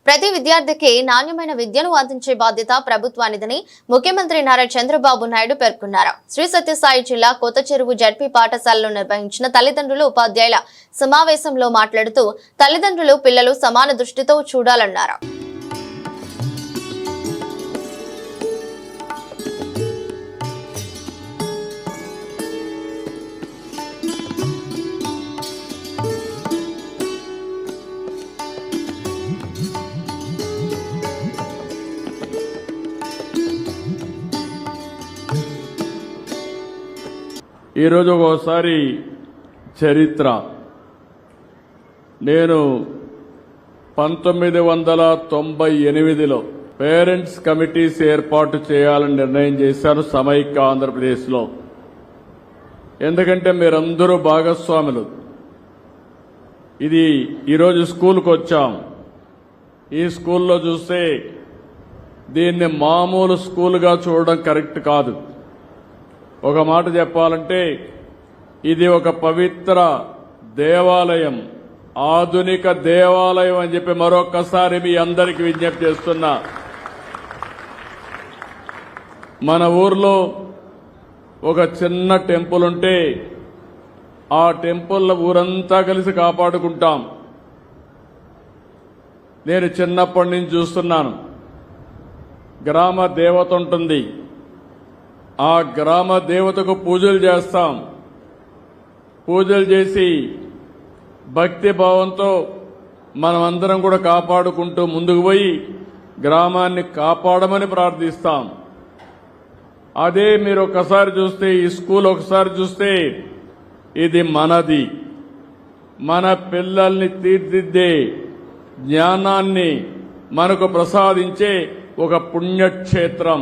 ప్రతి విద్యార్థికి నాణ్యమైన విద్యను అందించే బాధ్యత ప్రభుత్వానిదని ముఖ్యమంత్రి నారా చంద్రబాబు నాయుడు పేర్కొన్నారు. శ్రీ సత్యసాయి జిల్లా కొత్త చెరువు జడ్పీ పాఠశాలలో నిర్వహించిన తల్లిదండ్రులు ఉపాధ్యాయుల సమావేశంలో మాట్లాడుతూ తల్లిదండ్రులు పిల్లలు సమాన దృష్టితో చూడాలన్నారు. ఈరోజు ఒకసారి చరిత్ర. నేను 1998లో పేరెంట్స్ కమిటీస్ ఏర్పాటు చేయాలని నిర్ణయం చేశాను సమైక్య ఆంధ్రప్రదేశ్లో. ఎందుకంటే మీరందరూ భాగస్వాములు. ఇది ఈరోజు స్కూల్కి వచ్చాం. ఈ స్కూల్లో చూస్తే దీన్ని మామూలు స్కూల్గా చూడడం కరెక్ట్ కాదు. ఒక మాట చెప్పాలంటే ఇది ఒక పవిత్ర దేవాలయం, ఆధునిక దేవాలయం అని చెప్పి మరొక్కసారి మీ అందరికీ విజ్ఞప్తి చేస్తున్నా. మన ఊర్లో ఒక చిన్న టెంపుల్ ఉంటే ఆ టెంపుల్ ఊరంతా కలిసి కాపాడుకుంటాం. నేను చిన్నప్పటి నుంచి చూస్తున్నాను. గ్రామ దేవత ఉంటుంది. ఆ గ్రామ దేవతకు పూజలు చేస్తాం. పూజలు చేసి భక్తి భావంతో మనమందరం కూడా కాపాడుకుంటూ ముందుకు పోయి గ్రామాన్ని కాపాడమని ప్రార్థిస్తాం. అదే మీరు ఒకసారి చూస్తే, ఈ స్కూల్ ఒకసారి చూస్తే ఇది మనది. మన పిల్లల్ని తీర్చిదిద్దే జ్ఞానాన్ని మనకు ప్రసాదించే ఒక పుణ్యక్షేత్రం.